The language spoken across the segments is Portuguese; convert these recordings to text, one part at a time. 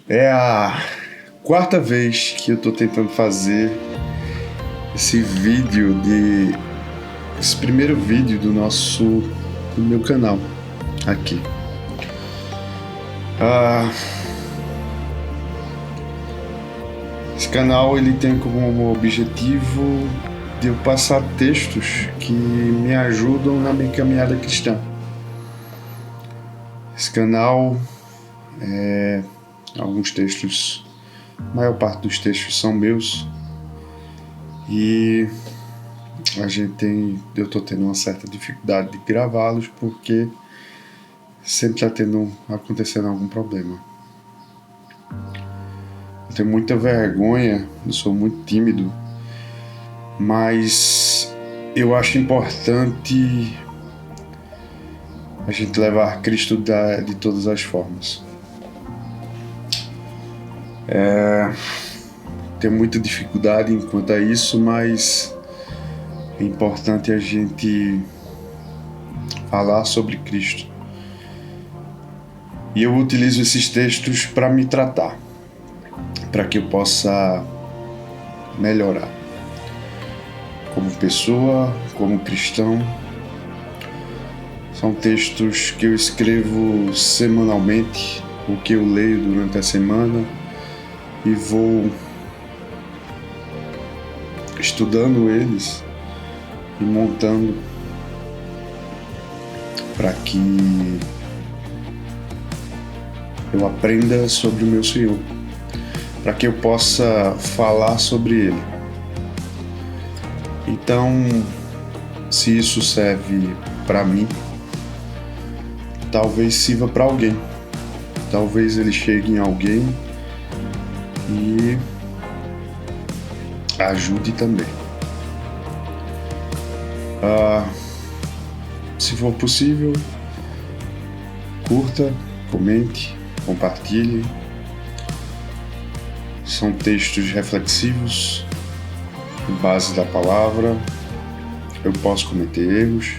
É a quarta vez que eu tô tentando fazer esse primeiro vídeo do meu canal aqui. Esse canal ele tem como objetivo de eu passar textos que me ajudam na minha caminhada cristã. Esse canal alguns textos, a maior parte dos textos são meus e eu tô tendo uma certa dificuldade de gravá-los porque sempre está acontecendo algum problema. Eu tenho muita vergonha, eu sou muito tímido, mas eu acho importante a gente levar Cristo de todas as formas. Tenho muita dificuldade quanto a isso, mas é importante a gente falar sobre Cristo. E eu utilizo esses textos para me tratar, para que eu possa melhorar como pessoa, como cristão. São textos que eu escrevo semanalmente, o que eu leio durante a semana, e vou estudando eles e montando para que eu aprenda sobre o meu Senhor, para que eu possa falar sobre Ele. Então, se isso serve para mim, talvez sirva para alguém. Talvez ele chegue em alguém e ajude também. Se for possível, curta, comente, compartilhe. São textos reflexivos, em base da palavra. Eu posso cometer erros,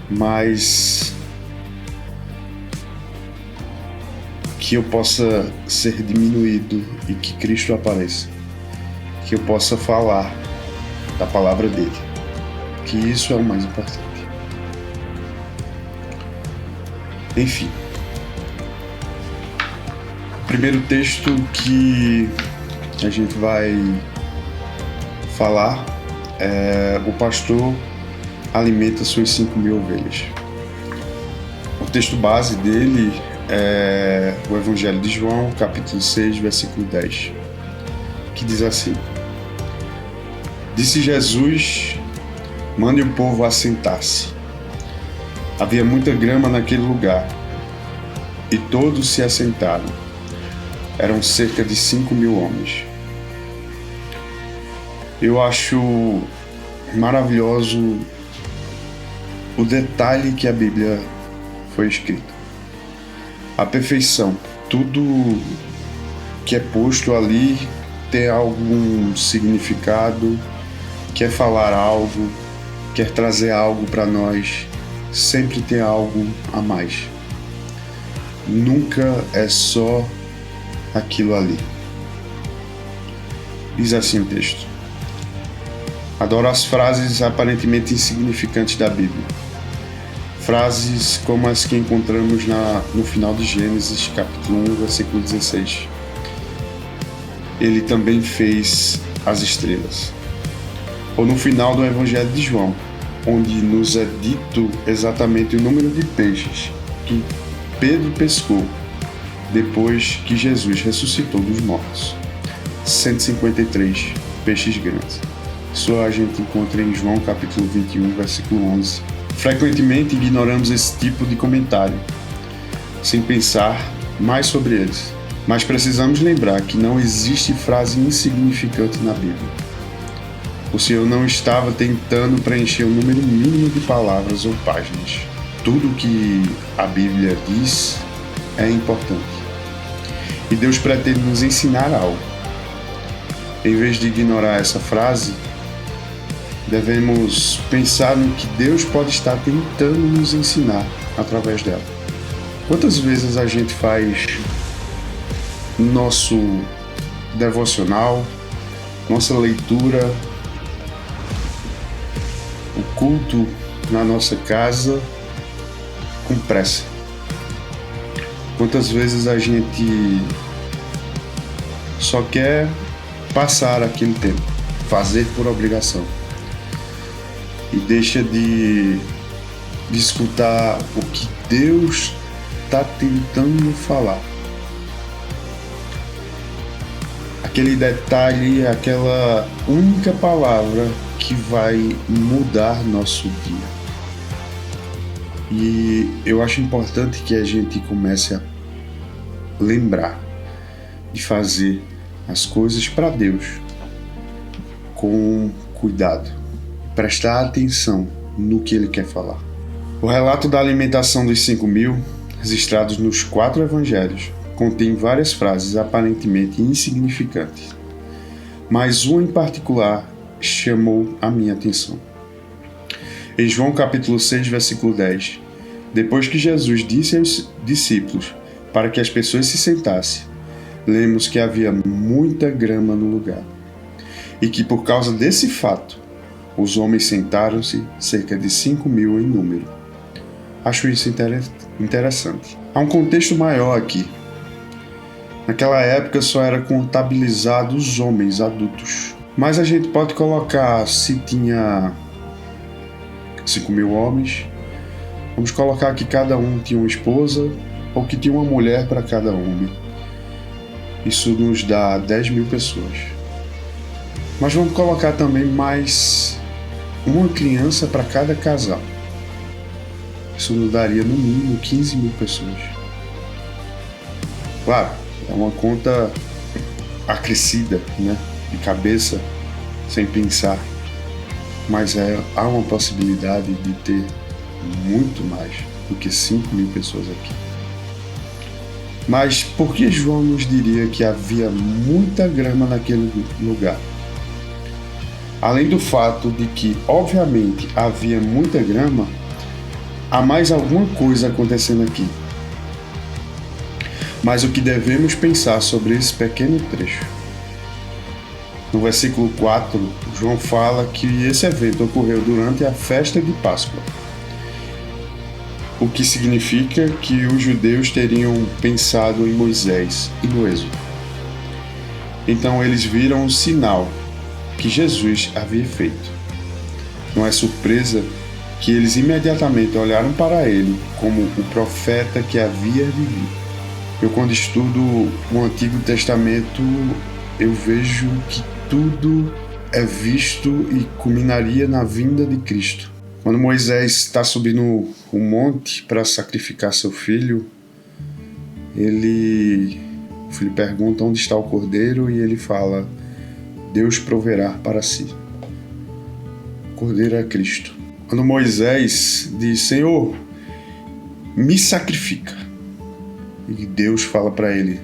mas que eu possa ser diminuído e que Cristo apareça, que eu possa falar da palavra dele, que isso é o mais importante. Enfim, o primeiro texto que a gente vai falar é: o pastor alimenta suas 5.000 ovelhas. O texto base dele é o Evangelho de João, capítulo 6, versículo 10, que diz assim: Disse Jesus: mande o povo assentar-se. Havia muita grama naquele lugar, e todos se assentaram. Eram cerca de 5.000 homens. Eu acho maravilhoso o detalhe que a Bíblia foi escrita. A perfeição. Tudo que é posto ali tem algum significado, quer falar algo, quer trazer algo para nós, sempre tem algo a mais. Nunca é só aquilo ali. Diz assim o texto: adoro as frases aparentemente insignificantes da Bíblia. Frases como as que encontramos no final de Gênesis, capítulo 1, versículo 16. Ele também fez as estrelas. Ou no final do Evangelho de João, onde nos é dito exatamente o número de peixes que Pedro pescou depois que Jesus ressuscitou dos mortos. 153 peixes grandes. Isso a gente encontra em João capítulo 21, versículo 11. Frequentemente ignoramos esse tipo de comentário, sem pensar mais sobre eles. Mas precisamos lembrar que não existe frase insignificante na Bíblia. O Senhor não estava tentando preencher o número mínimo de palavras ou páginas. Tudo que a Bíblia diz é importante. E Deus pretende nos ensinar algo. Em vez de ignorar essa frase, devemos pensar no que Deus pode estar tentando nos ensinar através dela. Quantas vezes a gente faz nosso devocional, nossa leitura, o culto na nossa casa com pressa. Quantas vezes a gente só quer passar aquele tempo, fazer por obrigação, e deixa de escutar o que Deus está tentando falar. Aquele detalhe, aquela única palavra que vai mudar nosso dia. E eu acho importante que a gente comece a lembrar de fazer as coisas para Deus com cuidado, prestar atenção no que Ele quer falar. O relato da alimentação dos 5.000, registrados nos 4 evangelhos, contém várias frases aparentemente insignificantes, mas uma em particular chamou a minha atenção. Em João capítulo 6, versículo 10, depois que Jesus disse aos discípulos para que as pessoas se sentassem, lemos que havia muita grama no lugar, e que por causa desse fato, os homens sentaram-se, cerca de 5.000 em número. Acho isso interessante. Há um contexto maior aqui. Naquela época só era contabilizado os homens adultos. Mas a gente pode colocar, se tinha 5.000 homens, vamos colocar que cada um tinha uma esposa, ou que tinha uma mulher para cada homem. Isso nos dá 10.000 pessoas. Mas vamos colocar também mais uma criança para cada casal. Isso nos daria no mínimo 15.000 pessoas. Claro, é uma conta acrescida, né? De cabeça, sem pensar. Mas há uma possibilidade de ter muito mais do que 5.000 pessoas aqui. Mas por que João nos diria que havia muita grama naquele lugar? Além do fato de que, obviamente, havia muita grama, há mais alguma coisa acontecendo aqui. Mas o que devemos pensar sobre esse pequeno trecho? No versículo 4, João fala que esse evento ocorreu durante a festa de Páscoa, o que significa que os judeus teriam pensado em Moisés e no Êxodo. Então eles viram o sinal que Jesus havia feito. Não é surpresa que eles imediatamente olharam para ele como o profeta que havia de vir. Eu, quando estudo o Antigo Testamento, eu vejo que tudo é visto e culminaria na vinda de Cristo. Quando Moisés está subindo o monte para sacrificar seu filho, o filho pergunta onde está o cordeiro e ele fala: Deus proverá para si. O cordeiro é Cristo. Quando Moisés diz: Senhor, me sacrifica, e Deus fala para ele: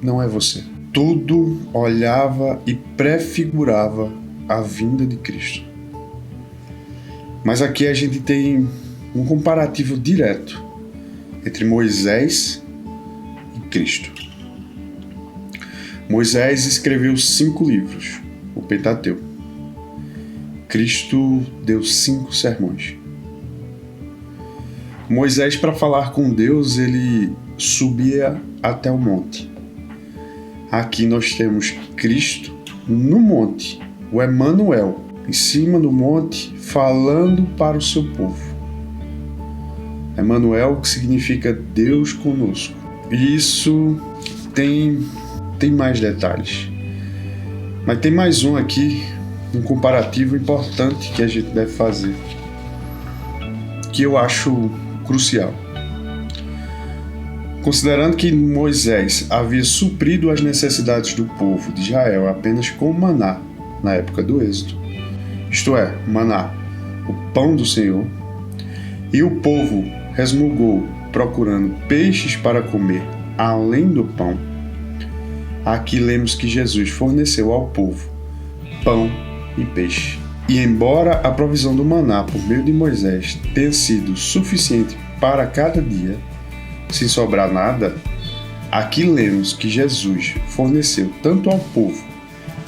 não é você. Tudo olhava e prefigurava a vinda de Cristo. Mas aqui a gente tem um comparativo direto entre Moisés e Cristo. Moisés escreveu 5 livros, o Pentateuco. Cristo deu 5 sermões. Moisés, para falar com Deus, ele subia até o monte. Aqui nós temos Cristo no monte, o Emanuel, em cima do monte, falando para o seu povo. Emanuel, que significa Deus conosco. E isso tem mais detalhes. Mas tem mais um aqui, um comparativo importante que a gente deve fazer, que eu acho crucial. Considerando que Moisés havia suprido as necessidades do povo de Israel apenas com maná na época do Êxodo, isto é, maná, o pão do Senhor, e o povo resmungou procurando peixes para comer além do pão, aqui lemos que Jesus forneceu ao povo pão e peixe. E embora a provisão do maná por meio de Moisés tenha sido suficiente para cada dia, sem sobrar nada, Aqui lemos que Jesus forneceu tanto ao povo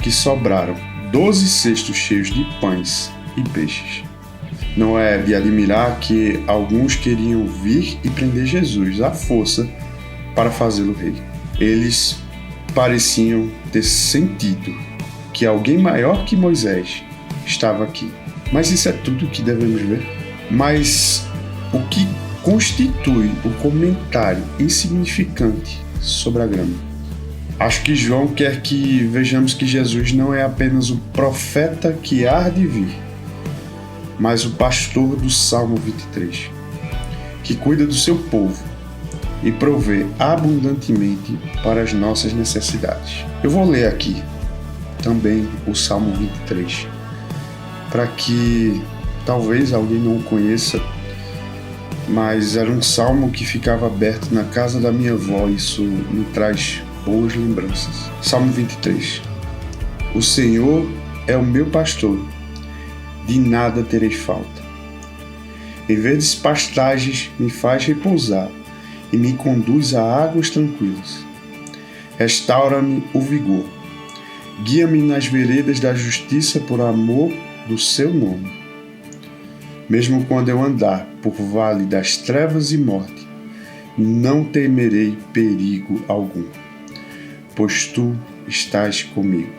que sobraram 12 cestos cheios de pães e peixes. Não é de admirar que alguns queriam vir e prender Jesus à força para fazê-lo rei. Eles pareciam ter sentido que alguém maior que Moisés estava aqui. Mas isso é tudo que devemos ver. Mas o que constitui o comentário insignificante sobre a grama? Acho que João quer que vejamos que Jesus não é apenas o profeta que há de vir, mas o pastor do Salmo 23, que cuida do seu povo e provê abundantemente para as nossas necessidades. Eu vou ler aqui também o Salmo 23, para que talvez alguém não o conheça, mas era um salmo que ficava aberto na casa da minha avó, isso me traz boas lembranças. Salmo 23. O Senhor é o meu pastor, de nada terei falta. Em verdes pastagens me faz repousar e me conduz a águas tranquilas. Restaura-me o vigor. Guia-me nas veredas da justiça por amor do seu nome. Mesmo quando eu andar por vale das trevas e morte, não temerei perigo algum, pois tu estás comigo.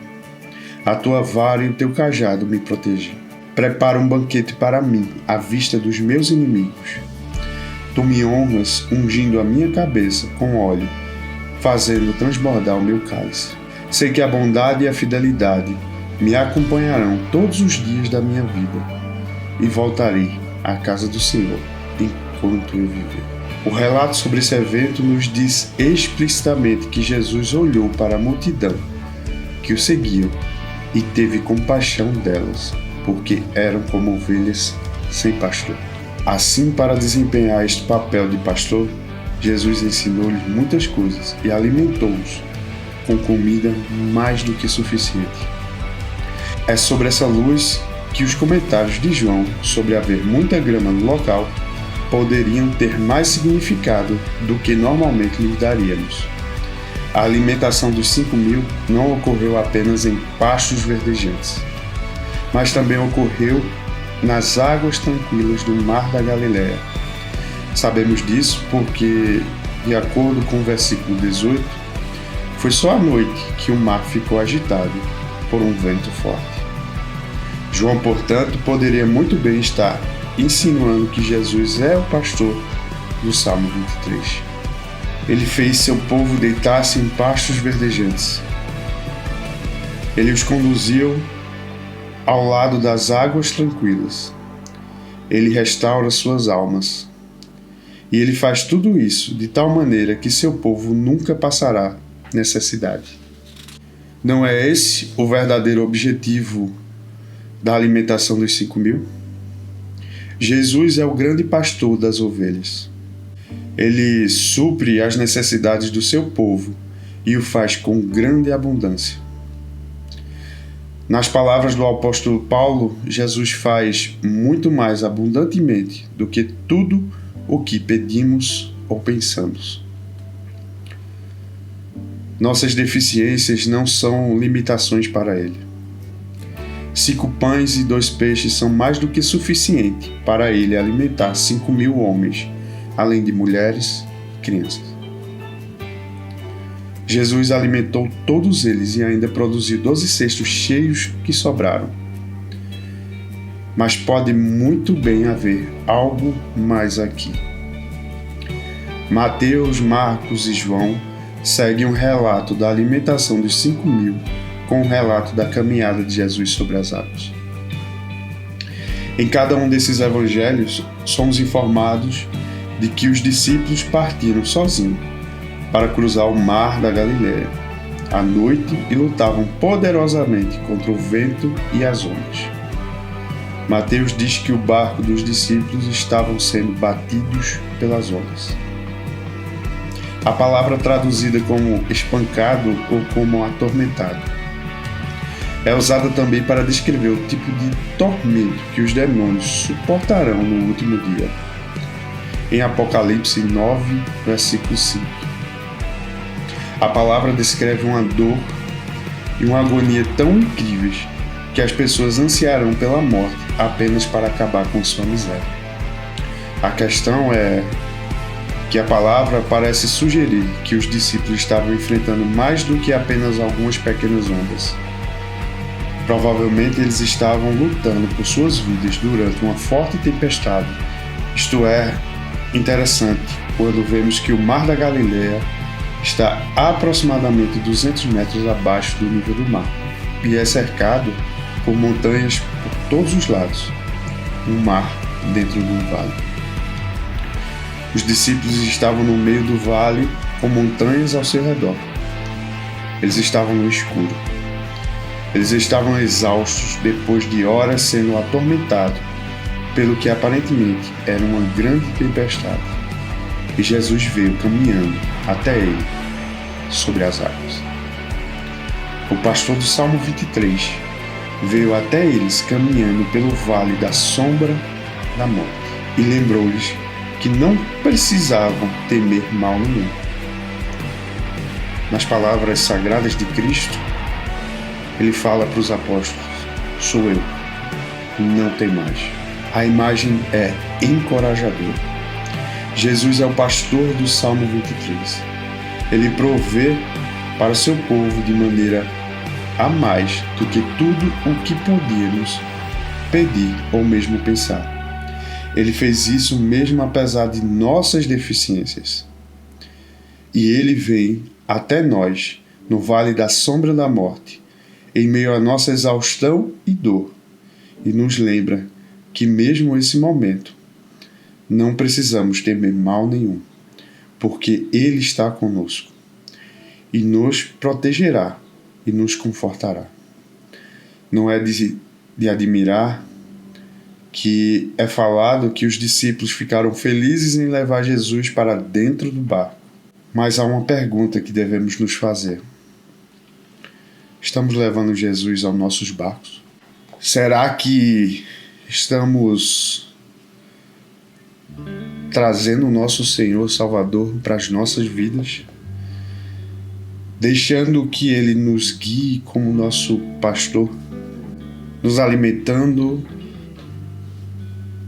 A tua vara e o teu cajado me protegem. Prepara um banquete para mim, à vista dos meus inimigos. Tu me honras ungindo a minha cabeça com óleo, fazendo transbordar o meu cálice. Sei que a bondade e a fidelidade me acompanharão todos os dias da minha vida, e voltarei à casa do Senhor enquanto eu viver. O relato sobre esse evento nos diz explicitamente que Jesus olhou para a multidão que o seguiam e teve compaixão delas, porque eram como ovelhas sem pastor. Assim, para desempenhar este papel de pastor, Jesus ensinou-lhes muitas coisas e alimentou-os com comida mais do que suficiente. É sobre essa luz que os comentários de João sobre haver muita grama no local poderiam ter mais significado do que normalmente lhes daríamos. A alimentação dos 5.000 não ocorreu apenas em pastos verdejantes, mas também ocorreu nas águas tranquilas do Mar da Galileia. Sabemos disso porque, de acordo com o versículo 18, foi só à noite que o mar ficou agitado por um vento forte. João, portanto, poderia muito bem estar insinuando que Jesus é o pastor do Salmo 23. Ele fez seu povo deitar-se em pastos verdejantes. Ele os conduziu ao lado das águas tranquilas. Ele restaura suas almas. E ele faz tudo isso de tal maneira que seu povo nunca passará necessidade. Não é esse o verdadeiro objetivo da alimentação dos 5.000? Jesus é o grande pastor das ovelhas. Ele supre as necessidades do seu povo e o faz com grande abundância. Nas palavras do apóstolo Paulo, Jesus faz muito mais abundantemente do que tudo o que pedimos ou pensamos. Nossas deficiências não são limitações para Ele. 5 pães e 2 peixes são mais do que suficiente para Ele alimentar 5.000 homens, além de mulheres e crianças. Jesus alimentou todos eles e ainda produziu 12 cestos cheios que sobraram. Mas pode muito bem haver algo mais aqui. Mateus, Marcos e João seguem um relato da alimentação dos 5.000 com o relato da caminhada de Jesus sobre as águas. Em cada um desses evangelhos, somos informados de que os discípulos partiram sozinhos para cruzar o mar da Galileia à noite e lutavam poderosamente contra o vento e as ondas. Mateus diz que o barco dos discípulos estavam sendo batidos pelas ondas. A palavra traduzida como espancado ou como atormentado é usada também para descrever o tipo de tormento que os demônios suportarão no último dia. Em Apocalipse 9, versículo 5. A palavra descreve uma dor e uma agonia tão incríveis que as pessoas ansiarão pela morte apenas para acabar com sua miséria. A questão é que a palavra parece sugerir que os discípulos estavam enfrentando mais do que apenas algumas pequenas ondas. Provavelmente eles estavam lutando por suas vidas durante uma forte tempestade. Isto é interessante quando vemos que o Mar da Galileia está aproximadamente 200 metros abaixo do nível do mar e é cercado por montanhas por todos os lados, um mar dentro de um vale. Os discípulos estavam no meio do vale com montanhas ao seu redor. Eles estavam no escuro. Eles estavam exaustos depois de horas sendo atormentados pelo que aparentemente era uma grande tempestade. E Jesus veio caminhando até ele sobre as águas. O pastor do Salmo 23 veio até eles caminhando pelo vale da sombra da morte e lembrou-lhes que não precisavam temer mal nenhum. Nas palavras sagradas de Cristo, ele fala para os apóstolos: sou eu, não tem mais. A imagem é encorajadora. Jesus é o pastor do Salmo 23. Ele provê para seu povo de maneira a mais do que tudo o que podíamos pedir ou mesmo pensar. Ele fez isso mesmo apesar de nossas deficiências. E ele vem até nós no vale da sombra da morte, em meio à nossa exaustão e dor, e nos lembra que mesmo nesse momento não precisamos temer mal nenhum, porque ele está conosco e nos protegerá e nos confortará. Não é de admirar que é falado que os discípulos ficaram felizes em levar Jesus para dentro do barco. Mas há uma pergunta que devemos nos fazer: estamos levando Jesus aos nossos barcos? Será que estamos trazendo o nosso Senhor Salvador para as nossas vidas? Deixando que Ele nos guie como nosso pastor, nos alimentando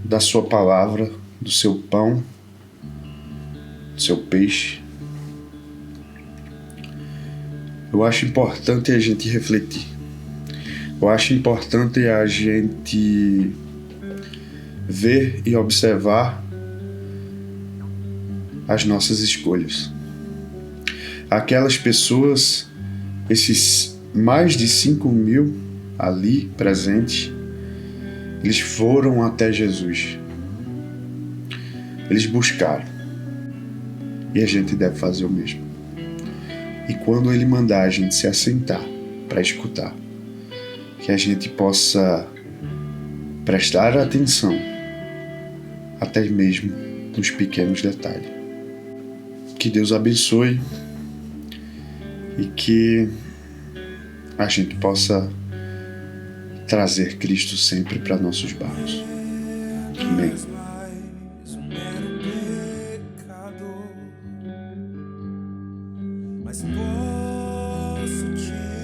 da sua palavra, do seu pão, do seu peixe? Eu acho importante a gente refletir. Eu acho importante a gente ver e observar as nossas escolhas. Aquelas pessoas, esses mais de 5.000 ali presentes, eles foram até Jesus. Eles buscaram. E a gente deve fazer o mesmo. E quando Ele mandar a gente se assentar para escutar, que a gente possa prestar atenção até mesmo nos pequenos detalhes. Que Deus abençoe e que a gente possa trazer Cristo sempre para nossos barcos. Amém. Mas posso te